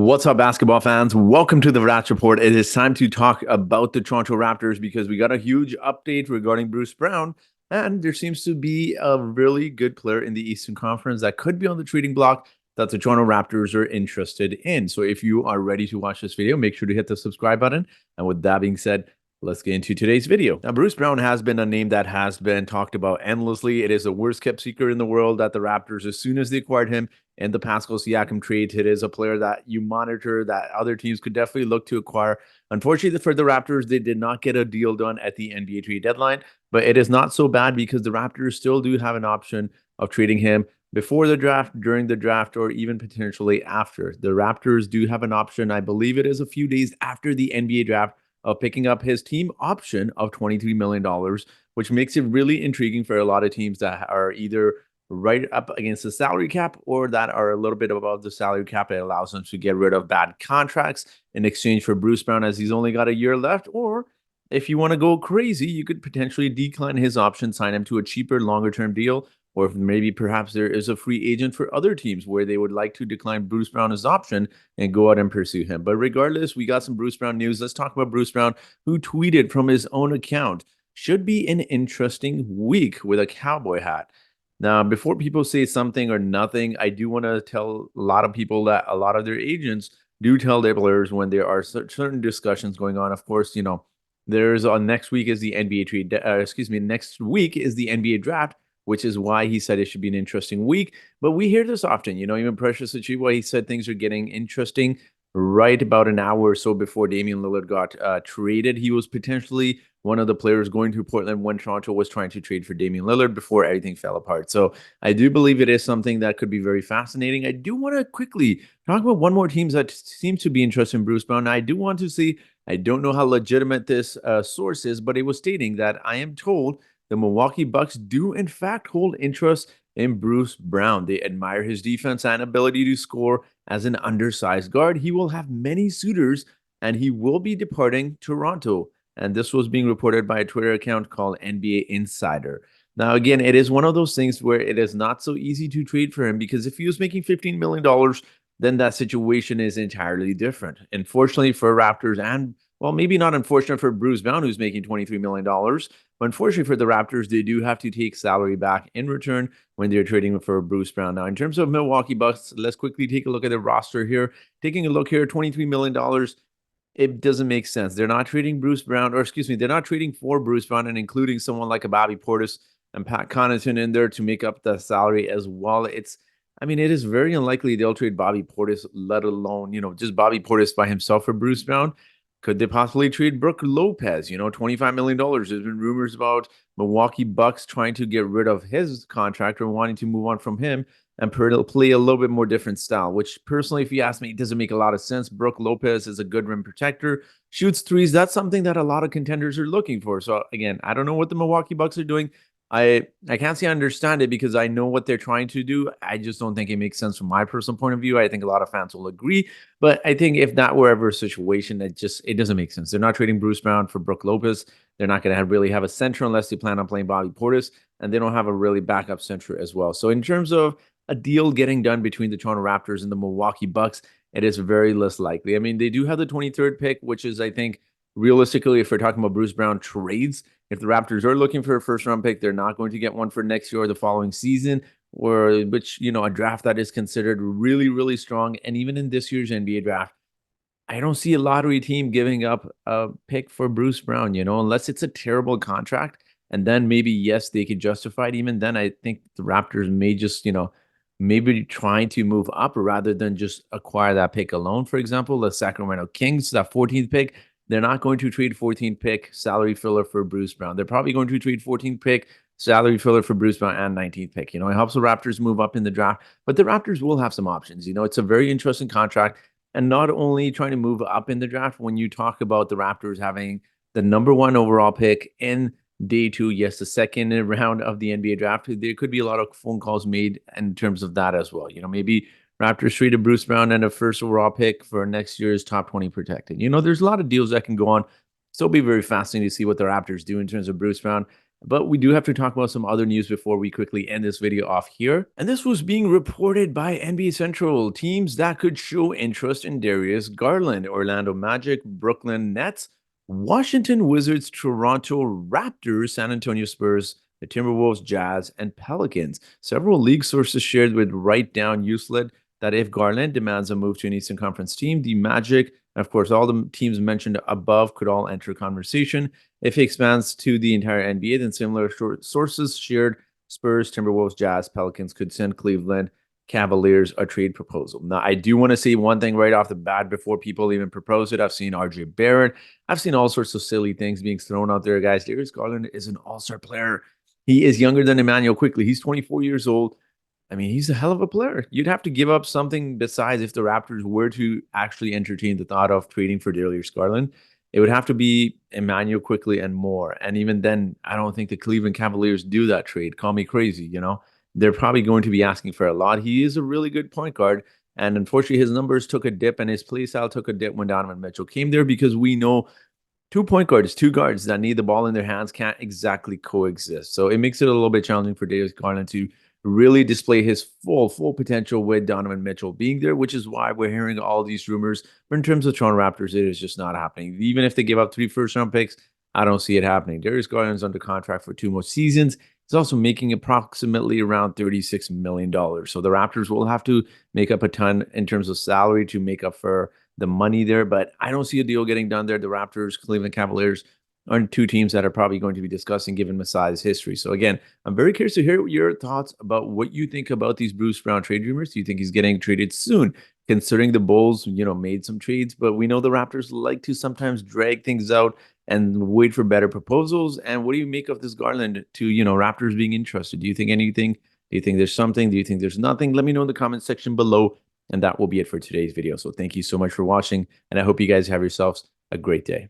What's up, basketball fans? Welcome to the Rats Report. It is time to talk about the Toronto Raptors because we got a huge update regarding Bruce Brown, and there seems to be a really good player in the Eastern Conference that could be on the trading block that the Toronto Raptors are interested in. So if you are ready to watch this video, make sure to hit the subscribe button. And with that being said, let's get into today's video. Now, Bruce Brown has been a name that has been talked about endlessly. It is the worst kept secret in the world that the Raptors, as soon as they acquired him in the Pascal Siakam trade, it is a player that you monitor, that other teams could definitely look to acquire. Unfortunately for the Raptors, they did not get a deal done at the NBA trade deadline, but it is not so bad because the Raptors still do have an option of trading him before the draft, during the draft, or even potentially after. The Raptors do have an option, I believe it is a few days after the NBA draft, of picking up his team option of $23 million, which makes it really intriguing for a lot of teams that are either right up against the salary cap or that are a little bit above the salary cap. It allows them to get rid of bad contracts in exchange for Bruce Brown, as he's only got a year left. Or if you want to go crazy, you could potentially decline his option, sign him to a cheaper, longer-term deal, or if maybe perhaps there is a free agent for other teams where they would like to decline Bruce Brown's option and go out and pursue him. But regardless, we got some Bruce Brown news. Let's talk about Bruce Brown, who tweeted from his own account, "Should be an interesting week," with a cowboy hat. Now, before people say something or nothing, I do want to tell a lot of people that a lot of their agents do tell their players when there are certain discussions going on. Of course, there's next week is the NBA trade. Next week is the NBA draft, which is why he said it should be an interesting week. But we hear this often, even Precious Achiuwa, he said things are getting interesting right about an hour or so before Damian Lillard got traded. He was potentially one of the players going to Portland when Toronto was trying to trade for Damian Lillard before everything fell apart. So I do believe it is something that could be very fascinating. I do want to quickly talk about one more team that seems to be interested in Bruce Brown. Now, I do want to see, I don't know how legitimate this source is, but it was stating that I am told the Milwaukee Bucks do in fact hold interest in Bruce Brown. They admire his defense and ability to score as an undersized guard. He will have many suitors and he will be departing Toronto. And this was being reported by a Twitter account called NBA Insider. Now, again, it is one of those things where it is not so easy to trade for him, because if he was making $15 million, then that situation is entirely different. Unfortunately for Raptors, and well, maybe not unfortunate for Bruce Brown, who's making $23 million, but unfortunately for the Raptors, they do have to take salary back in return when they're trading for Bruce Brown. Now, in terms of Milwaukee Bucks, let's quickly take a look at the roster here. Taking a look here, $23 million, it doesn't make sense. They're not trading Bruce Brown, or excuse me, they're not trading for Bruce Brown and including someone like a Bobby Portis and Pat Connaughton in there to make up the salary as well. It is very unlikely they'll trade Bobby Portis, let alone, just Bobby Portis by himself for Bruce Brown. Could they possibly trade Brook Lopez? $25 million. There's been rumors about Milwaukee Bucks trying to get rid of his contract or wanting to move on from him and play a little bit more different style, which personally, if you ask me, it doesn't make a lot of sense. Brook Lopez is a good rim protector, shoots threes. That's something that a lot of contenders are looking for. So again, I don't know what the Milwaukee Bucks are doing. I can't say I understand it because I know what they're trying to do. I just don't think it makes sense from my personal point of view. I think a lot of fans will agree. But I think if that were ever a situation, it doesn't make sense. They're not trading Bruce Brown for Brook Lopez. They're not going to really have a center unless they plan on playing Bobby Portis. And they don't have a really backup center as well. So in terms of a deal getting done between the Toronto Raptors and the Milwaukee Bucks, it is very less likely. They do have the 23rd pick, which is, I think, realistically, if we're talking about Bruce Brown trades, if the Raptors are looking for a first-round pick, they're not going to get one for next year or the following season, a draft that is considered really, really strong. And even in this year's NBA draft, I don't see a lottery team giving up a pick for Bruce Brown, unless it's a terrible contract. And then maybe, yes, they could justify it. Even then, I think the Raptors may just, maybe trying to move up rather than just acquire that pick alone. For example, the Sacramento Kings, that 14th pick, they're not going to trade 14th pick salary filler for Bruce Brown. They're probably going to trade 14th pick salary filler for Bruce Brown and 19th pick. It helps the Raptors move up in the draft, but the Raptors will have some options. It's a very interesting contract. And not only trying to move up in the draft, when you talk about the Raptors having the #1 overall pick in day 2, yes, the second round of the NBA draft, there could be a lot of phone calls made in terms of that as well. Maybe Raptors traded Bruce Brown and a first overall pick for next year's top 20 protected. There's a lot of deals that can go on. Still be very fascinating to see what the Raptors do in terms of Bruce Brown. But we do have to talk about some other news before we quickly end this video off here. And this was being reported by NBA Central. Teams that could show interest in Darius Garland: Orlando Magic, Brooklyn Nets, Washington Wizards, Toronto Raptors, San Antonio Spurs, the Timberwolves, Jazz, and Pelicans. Several league sources shared with Write Down Uselet that if Garland demands a move to an Eastern Conference team, the Magic, and of course all the teams mentioned above, could all enter conversation. If he expands to the entire NBA, then similar sources shared Spurs, Timberwolves, Jazz, Pelicans could send Cleveland Cavaliers a trade proposal. Now, I do want to say one thing right off the bat before people even propose it. I've seen RJ Barrett. I've seen all sorts of silly things being thrown out there, guys. Darius Garland is an all-star player. He is younger than Emmanuel Quickly. He's 24 years old. I mean, he's a hell of a player. You'd have to give up something besides if the Raptors were to actually entertain the thought of trading for Darius Garland. It would have to be Emmanuel Quickly and more. And even then, I don't think the Cleveland Cavaliers do that trade. Call me crazy, you know? They're probably going to be asking for a lot. He is a really good point guard. And unfortunately, his numbers took a dip and his play style took a dip when Donovan Mitchell came there, because we know two point guards, two guards that need the ball in their hands can't exactly coexist. So it makes it a little bit challenging for Darius Garland to really display his full potential with Donovan Mitchell being there, which is why we're hearing all these rumors. But in terms of Toronto Raptors, it is just not happening. Even if they give up 3 first-round picks, I don't see it happening. Darius Garland is under contract for 2 more seasons. He's also making approximately around $36 million. So the Raptors will have to make up a ton in terms of salary to make up for the money there. But I don't see a deal getting done there. The Raptors, Cleveland Cavaliers are 2 teams that are probably going to be discussing given Masai's history. So again, I'm very curious to hear your thoughts about what you think about these Bruce Brown trade rumors. Do you think he's getting traded soon? Considering the Bulls, made some trades, but we know the Raptors like to sometimes drag things out and wait for better proposals. And what do you make of this Garland to, Raptors being interested? Do you think anything? Do you think there's something? Do you think there's nothing? Let me know in the comment section below. And that will be it for today's video. So thank you so much for watching. And I hope you guys have yourselves a great day.